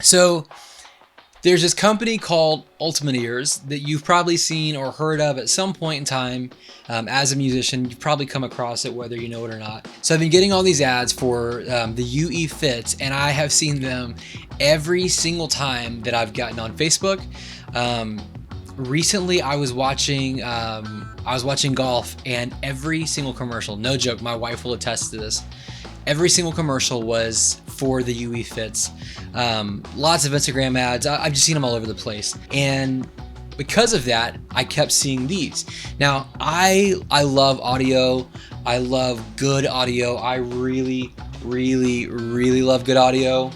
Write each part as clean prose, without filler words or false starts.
So there's this company called Ultimate Ears that you've probably seen or heard of at some point in time. As a musician, you've probably come across it whether you know it or not. So I've been getting all these ads for the UE Fits, and I have seen them every single time that I've gotten on Facebook. Recently, I was watching golf, and every single commercial, no joke, my wife will attest to this, every single commercial was for the UE Fits. Lots of Instagram ads. I've just seen them all over the place. And because of that, I kept seeing these. Now, I love audio. I love good audio. I really, really, really love good audio.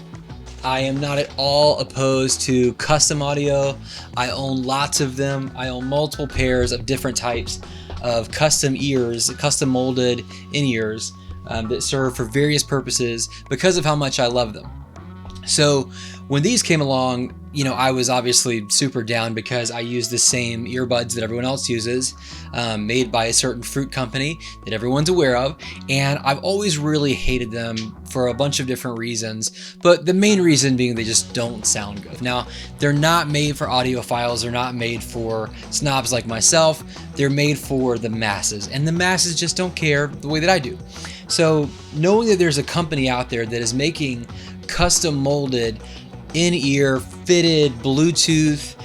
I am not at all opposed to custom audio. I own lots of them. I own multiple pairs of different types of custom ears, custom molded in-ears that serve for various purposes because of how much I love them. So when these came along, I was obviously super down because I use the same earbuds that everyone else uses, made by a certain fruit company that everyone's aware of. And I've always really hated them for a bunch of different reasons, but the main reason being they just don't sound good. Now, they're not made for audiophiles. They're not made for snobs like myself. They're made for the masses, and the masses just don't care the way that I do. So knowing that there's a company out there that is making custom molded in-ear fitted Bluetooth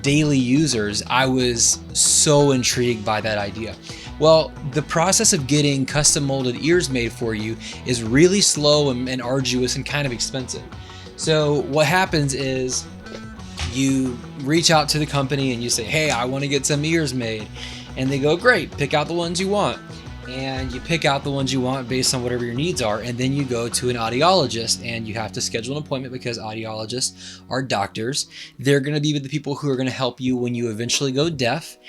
daily users, I was so intrigued by that idea. Well, the process of getting custom molded ears made for you is really slow and arduous and kind of expensive. So what happens is you reach out to the company and you say, hey, I want to get some ears made. And they go, great, pick out the ones you want. And you pick out the ones you want based on whatever your needs are, and then you go to an audiologist, and you have to schedule an appointment because audiologists are doctors. They're going to be the people who are going to help you when you eventually go deaf,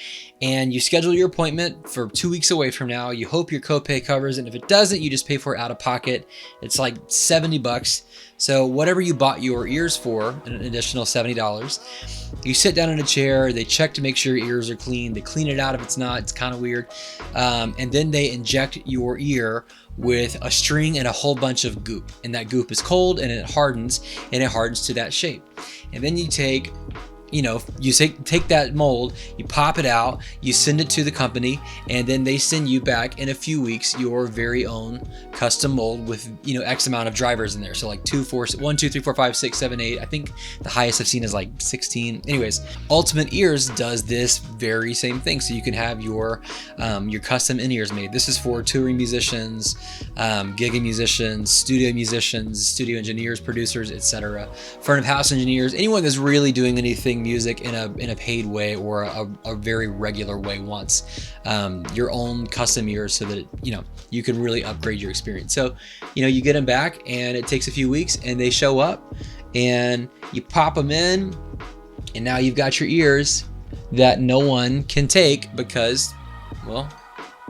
and you schedule your appointment for 2 weeks away from now. You hope your copay covers it, and if it doesn't, you just pay for it out of pocket. It's like $70. So whatever you bought your ears for, an additional $70. You sit down in a chair, they check to make sure your ears are clean, they clean it out if it's not, it's kind of weird, and then they inject your ear with a string and a whole bunch of goop, and that goop is cold and it hardens to that shape. And then you take that mold, you pop it out, you send it to the company, and then they send you back in a few weeks your very own custom mold with, X amount of drivers in there. So like 1, 2, 3, 4, 5, 6, 7, 8. I think the highest I've seen is like 16. Anyways, Ultimate Ears does this very same thing. So you can have your custom in-ears made. This is for touring musicians, gigging musicians, studio engineers, producers, etc. Front of house engineers, anyone that's really doing anything music in a paid way or a very regular way wants your own custom ears so that you can really upgrade your experience. So you get them back, and it takes a few weeks, and they show up, and you pop them in, and now you've got your ears that no one can take because, well,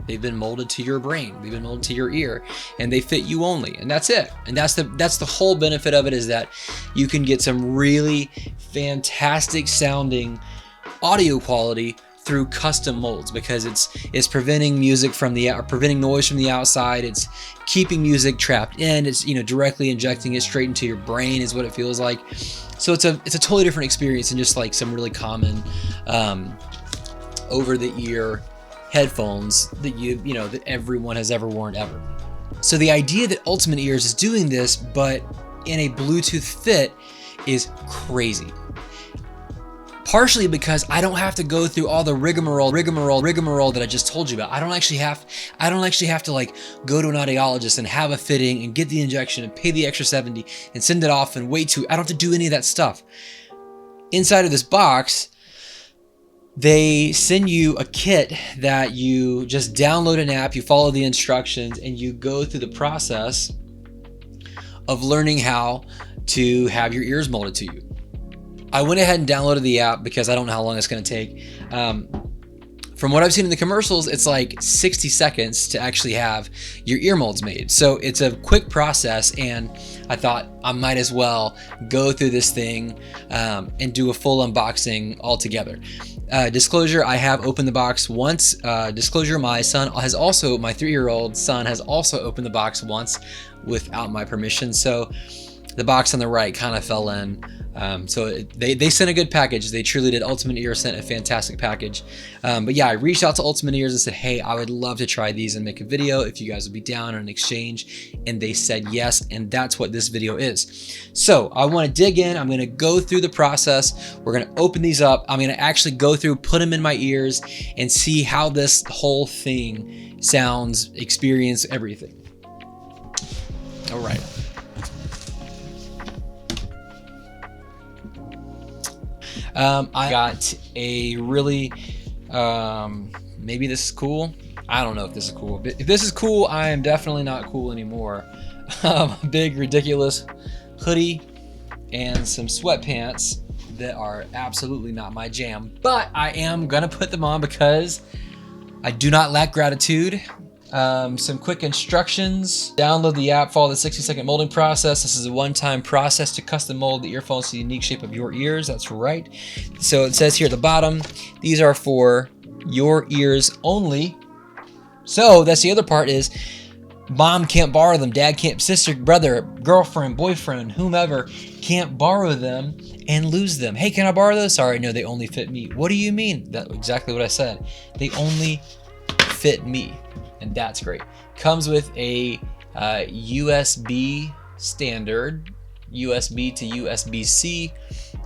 they've been molded to your brain, they've been molded to your ear, and they fit you only, and that's it. And that's the whole benefit of it, is that you can get some really fantastic sounding audio quality through custom molds, because it's preventing preventing noise from the outside. It's keeping music trapped in. It's directly injecting it straight into your brain is what it feels like. So it's a totally different experience than just like some really common over the ear headphones that that everyone has ever worn ever. So the idea that Ultimate Ears is doing this but in a Bluetooth fit is crazy. Partially because I don't have to go through all the rigmarole that I just told you about. I don't actually have to like go to an audiologist and have a fitting and get the injection and pay the extra $70 and send it off and wait I don't have to do any of that stuff. Inside of this box, they send you a kit that you just download an app, you follow the instructions, and you go through the process of learning how to have your ears molded to you. I went ahead and downloaded the app because I don't know how long it's going to take. From what I've seen in the commercials, it's like 60 seconds to actually have your ear molds made. So it's a quick process, and I thought I might as well go through this thing and do a full unboxing altogether. Disclosure, I have opened the box once. Disclosure, my 3-year-old son has also opened the box once without my permission. So The box on the right kind of fell in. They sent a good package. They truly did. Ultimate Ear sent a fantastic package. But yeah, I reached out to Ultimate Ears and said, hey, I would love to try these and make a video if you guys would be down on an exchange. And they said yes, and that's what this video is. So I want to dig in. I'm going to go through the process. We're going to open these up. I'm going to actually go through, put them in my ears, and see how this whole thing sounds, experience everything. All right. I got a really, maybe this is cool. I don't know if this is cool. If this is cool, I am definitely not cool anymore. A big, ridiculous hoodie and some sweatpants that are absolutely not my jam, but I am gonna put them on because I do not lack gratitude. Some quick instructions. Download the app, follow the 60-second molding process. This is a one-time process to custom mold the earphones to the unique shape of your ears. That's right. So it says here at the bottom, these are for your ears only. So that's the other part is mom can't borrow them, dad can't, sister, brother, girlfriend, boyfriend, whomever can't borrow them and lose them. Hey, can I borrow those? Sorry, no, they only fit me. What do you mean? That's exactly what I said. They only fit me. And that's great. Comes with a USB standard, USB to USB-C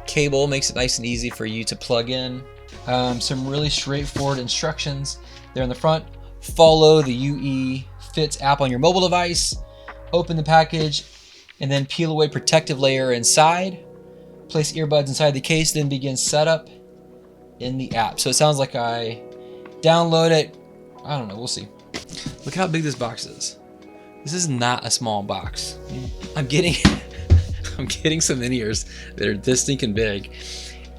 cable, makes it nice and easy for you to plug in. Some really straightforward instructions there in the front. Follow the UE Fits app on your mobile device, open the package, and then peel away protective layer inside. Place earbuds inside the case, then begin setup in the app. So it sounds like I download it. I don't know, we'll see. Look how big this box is. This is not a small box. I'm getting some in-ears that are this stinking big.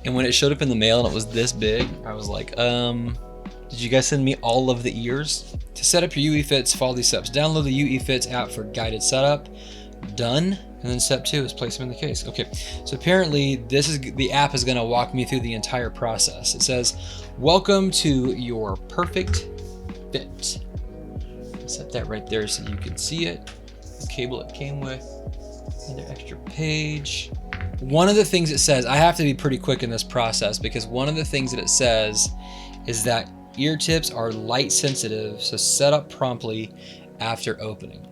And when it showed up in the mail and it was this big, I was like, did you guys send me all of the ears? To set up your UE Fits, follow these steps. Download the UE Fits app for guided setup. Done. And then step 2 is place them in the case. Okay, so apparently the app is gonna walk me through the entire process. It says, welcome to your perfect fit. Set that right there so you can see it. The cable it came with, another extra page. One of the things it says, I have to be pretty quick in this process because one of the things that it says is that ear tips are light sensitive, so set up promptly after opening.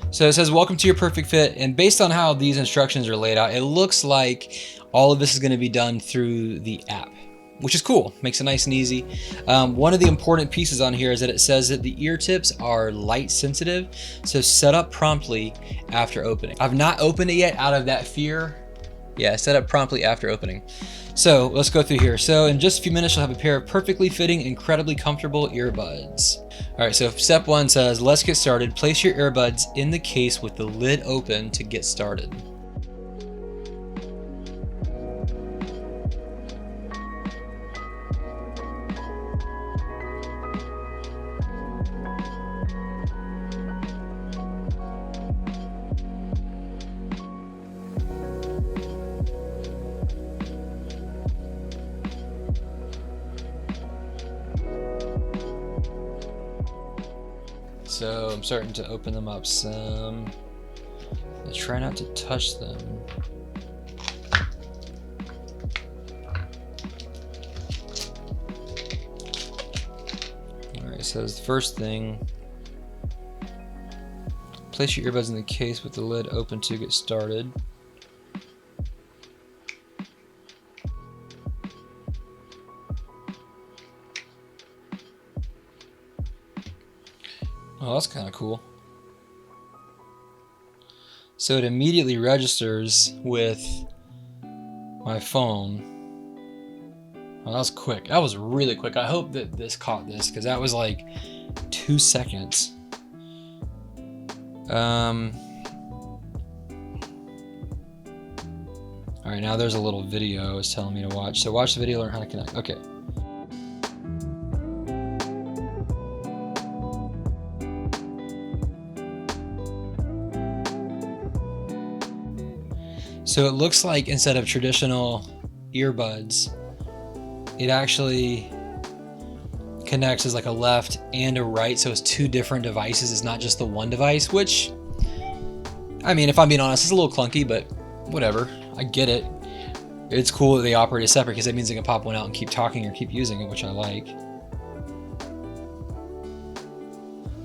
So it says, welcome to your perfect fit. And based on how these instructions are laid out, it looks like all of this is gonna be done through the app, which is cool, makes it nice and easy. One of the important pieces on here is that it says that the ear tips are light sensitive, so set up promptly after opening. I've not opened it yet out of that fear. Yeah, set up promptly after opening. So let's go through here. So in just a few minutes, you'll have a pair of perfectly fitting, incredibly comfortable earbuds. All right, so step 1 says, let's get started. Place your earbuds in the case with the lid open to get started. So I'm starting to open them up some. I try not to touch them. All right, it says the first thing, place your earbuds in the case with the lid open to get started. Oh, that's kind of cool. So it immediately registers with my phone. Well, that was quick. That was really quick. I hope that this caught this because that was like 2 seconds. All right, now there's a little video it's telling me to watch. So watch the video, learn how to connect. Okay. So it looks like instead of traditional earbuds, it actually connects as like a left and a right. So it's 2 different devices. It's not just the one device, which, I mean, if I'm being honest, it's a little clunky, but whatever. I get it. It's cool that they operate as separate because that means I can pop one out and keep talking or keep using it, which I like.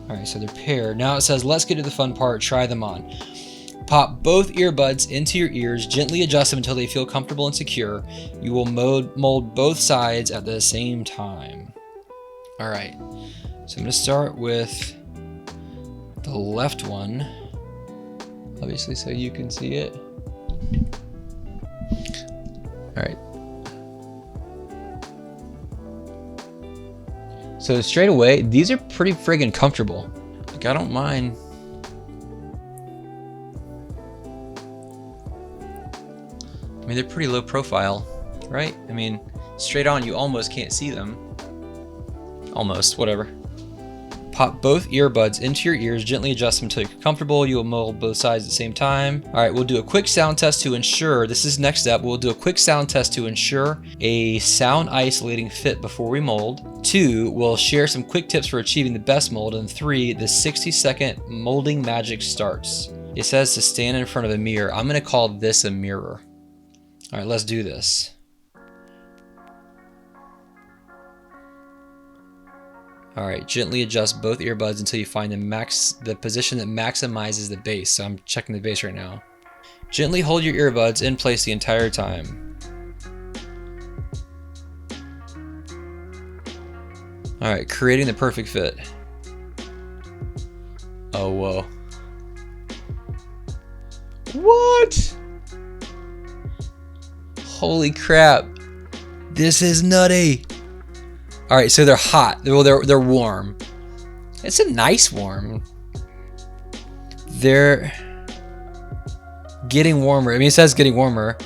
All right, so they're paired. Now it says, let's get to the fun part. Try them on. Pop both earbuds into your ears. Gently adjust them until they feel comfortable and secure. You will mold both sides at the same time. All right, so I'm gonna start with the left one, obviously, so you can see it. All right. So straight away, these are pretty friggin' comfortable. Like, I don't mind. I mean, they're pretty low profile, right? I mean, straight on, you almost can't see them. Almost, whatever. Pop both earbuds into your ears, gently adjust them until you're comfortable. You will mold both sides at the same time. All right, we'll do a quick sound test to ensure, this is next step, we'll do a quick sound test to ensure a sound isolating fit before we mold. 2, we'll share some quick tips for achieving the best mold. And 3, the 60-second molding magic starts. It says to stand in front of a mirror. I'm gonna call this a mirror. All right, let's do this. All right, gently adjust both earbuds until you find the position that maximizes the bass. So I'm checking the bass right now. Gently hold your earbuds in place the entire time. All right, creating the perfect fit. Oh, whoa. What? Holy crap. This is nutty. All right, so they're hot. They're warm. It's a nice warm. They're getting warmer. I mean, it says getting warmer.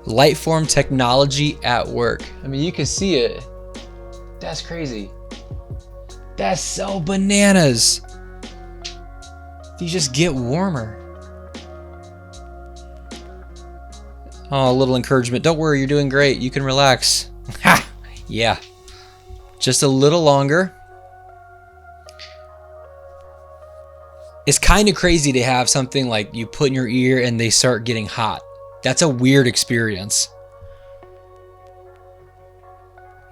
Lightform technology at work. I mean, you can see it. That's crazy. That's so bananas. You just get warmer. Oh, a little encouragement. Don't worry, you're doing great. You can relax. Ha! Yeah. Just a little longer. It's kind of crazy to have something like you put in your ear and they start getting hot. That's a weird experience.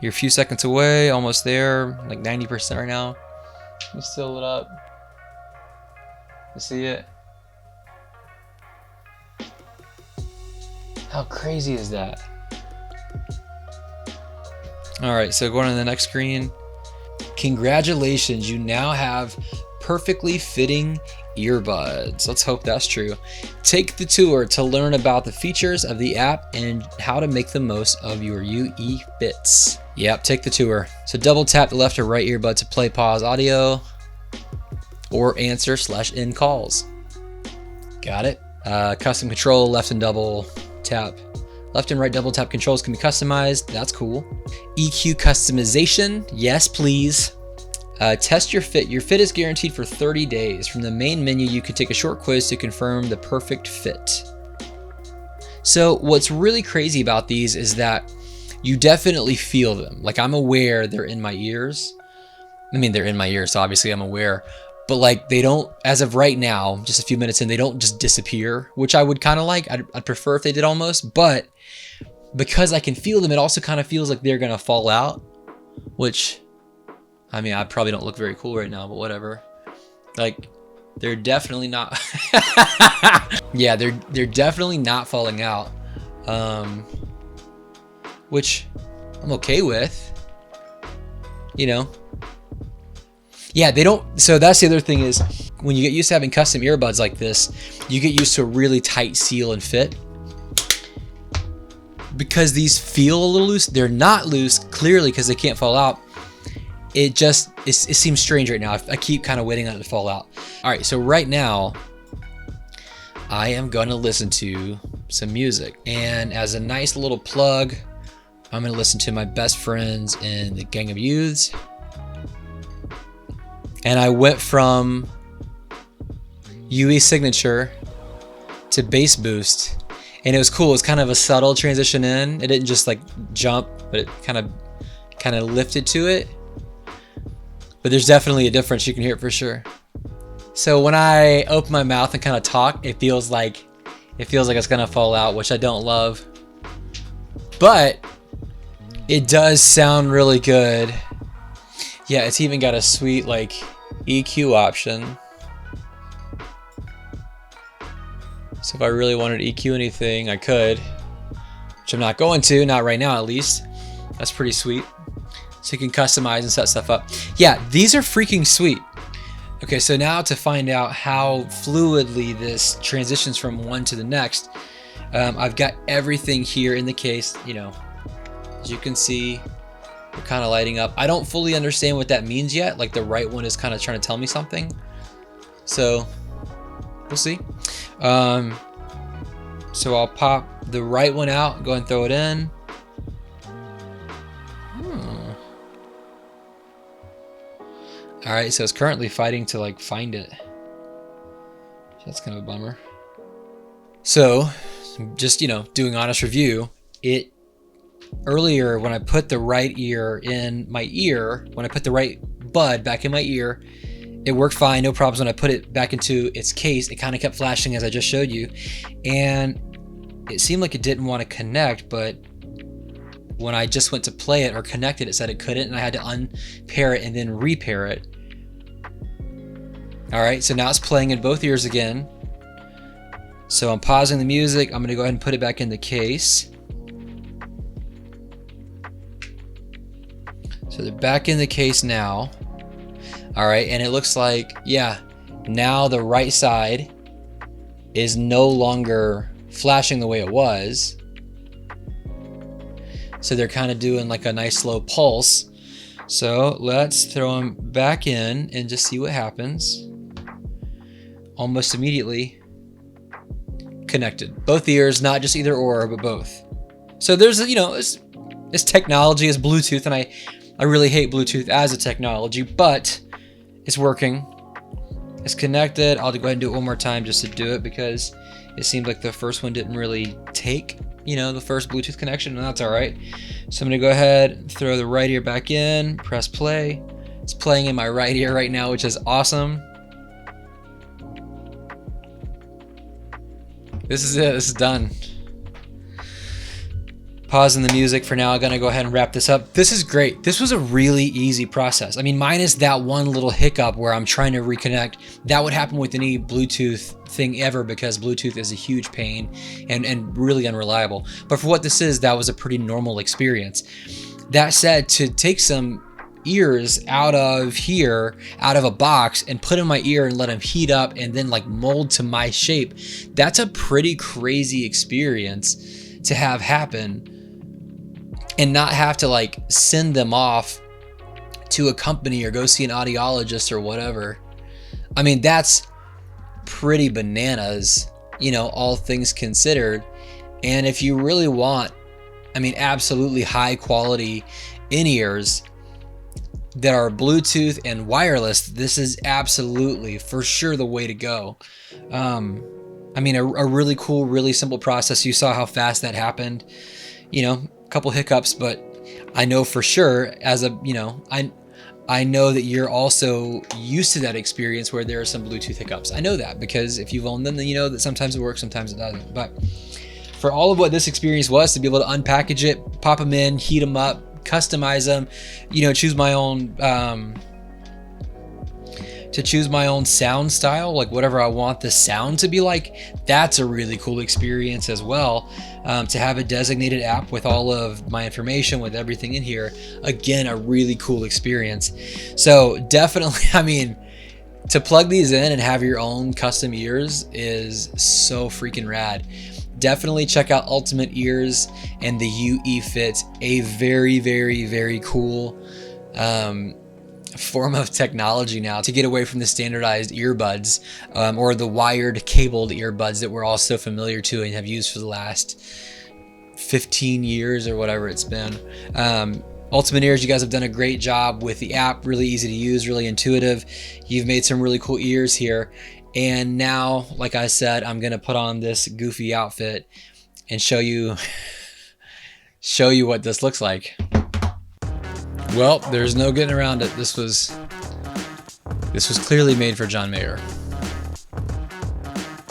You're a few seconds away, almost there, like 90% right now. Let me still it up. You see it? How crazy is that? All right, so going to the next screen. Congratulations, you now have perfectly fitting earbuds. Let's hope that's true. Take the tour to learn about the features of the app and how to make the most of your UE Fits. Yep, take the tour. So double tap the left or right earbud to play pause audio or answer/end calls. Got it. Custom control, left and double tap. Left and right double tap controls can be customized. That's cool. EQ customization. Yes, please. Test your fit. Your fit is guaranteed for 30 days. From the main menu, you can take a short quiz to confirm the perfect fit. So what's really crazy about these is that you definitely feel them. Like, I'm aware they're in my ears. I mean, they're in my ears, so obviously I'm aware. But like, they don't, as of right now, just a few minutes in, they don't just disappear, which I would kind of like. I'd prefer if they did almost, but because I can feel them, it also kind of feels like they're gonna fall out, which, I mean, I probably don't look very cool right now, but whatever. Like, they're definitely not, yeah, they're definitely not falling out, which I'm okay with, you know. Yeah, they don't, so that's the other thing is, when you get used to having custom earbuds like this, you get used to a really tight seal and fit. Because these feel a little loose, they're not loose, clearly, because they can't fall out. It seems strange right now. I keep kind of waiting on it to fall out. All right, so right now, I am gonna listen to some music. And as a nice little plug, I'm gonna listen to my best friends in the Gang of Youths. And I went from UE signature to bass boost, and it was cool. It was kind of a subtle transition in. It didn't just like jump, but it kind of lifted to it. But there's definitely a difference. You can hear it for sure. So when I open my mouth and kind of talk, it feels like It feels like it's gonna fall out, which I don't love. But it does sound really good. Yeah, it's even got a sweet like EQ option. So if I really wanted to EQ anything, I could, which I'm not going to, not right now at least. That's pretty sweet. So you can customize and set stuff up. Yeah, these are freaking sweet. Okay, so now to find out how fluidly this transitions from one to the next, I've got everything here in the case. You know, as you can see, we're kind of lighting up. I don't fully understand what that means yet. Like the right one is kind of trying to tell me something. So we'll see. So I'll pop the right one out, go and throw it in. All right, so it's currently fighting to like find it. That's kind of a bummer. So just, you know, doing honest review, earlier when I put the right ear in my ear, when I put the right bud back in my ear, it worked fine, no problems. When I put it back into its case, it kind of kept flashing as I just showed you. And it seemed like it didn't want to connect, but when I just went to play it or connect it, it said it couldn't, and I had to unpair it and then repair it. All right, so now it's playing in both ears again. So I'm pausing the music. I'm gonna go ahead and put it back in the case. So they're back in the case now. All right, and it looks like, yeah, now the right side is no longer flashing the way it was. So they're kind of doing like a nice slow pulse. So let's throw them back in and just see what happens. Almost immediately connected. Both ears, not just either or, but both. So there's, you know, it's technology, it's Bluetooth, and I really hate Bluetooth as a technology, but it's working. It's connected. I'll go ahead and do it one more time just to do it because it seemed like the first one didn't really take, you know, the first Bluetooth connection, and that's all right. So I'm gonna go ahead and throw the right ear back in, press play. It's playing in my right ear right now, which is awesome. This is it, this is done. Pausing the music for now. I'm gonna go ahead and wrap this up. This is great. This was a really easy process. I mean, minus that one little hiccup where I'm trying to reconnect. That would happen with any Bluetooth thing ever because Bluetooth is a huge pain and really unreliable. But for what this is, that was a pretty normal experience. That said, to take some ears out of here, out of a box, and put in my ear and let them heat up and then like mold to my shape, that's a pretty crazy experience to have happen. And not have to like send them off to a company or go see an audiologist or whatever. I mean, that's pretty bananas, you know, all things considered. And if you really want, I mean, absolutely high quality in-ears that are Bluetooth and wireless, this is absolutely for sure the way to go. I mean, a really cool, really simple process. You saw how fast that happened, you know, couple hiccups, but I know for sure as a, you know, I know that you're also used to that experience where there are some Bluetooth hiccups. I know that because if you've owned them, then you know that sometimes it works, sometimes it doesn't. But for all of what this experience was, to be able to unpackage it, pop them in, heat them up, customize them, you know, choose my own sound style, like whatever I want the sound to be like, that's a really cool experience as well. To have a designated app with all of my information, with everything in here, again, a really cool experience. So definitely, I mean, to plug these in and have your own custom ears is so freaking rad. Definitely check out Ultimate Ears and the UE Fit, a very, very, very cool form of technology now to get away from the standardized earbuds or the wired cabled earbuds that we're all so familiar to and have used for the last 15 years or whatever it's been. Ultimate Ears, you guys have done a great job with the app, really easy to use, really intuitive. You've made some really cool ears here. And now, like I said, I'm gonna put on this goofy outfit and show you what this looks like. Well, there's no getting around it. This was clearly made for John Mayer.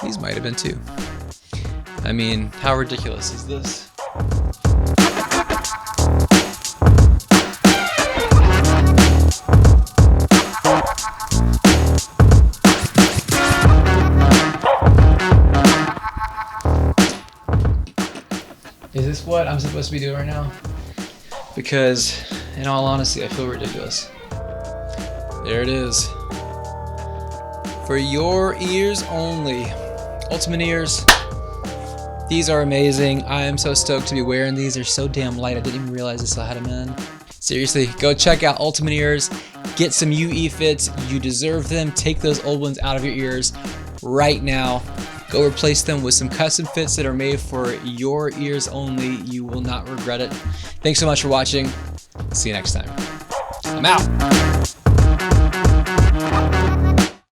These might have been too. I mean, how ridiculous is this? Is this what I'm supposed to be doing right now? Because, in all honesty, I feel ridiculous. There it is. For your ears only. Ultimate ears. These are amazing. I am so stoked to be wearing these. They're so damn light. I didn't even realize I still had them in. Seriously, go check out Ultimate Ears. Get some UE fits. You deserve them. Take those old ones out of your ears right now. Go replace them with some custom fits that are made for your ears only. You will not regret it. Thanks so much for watching. See you next time. I'm out.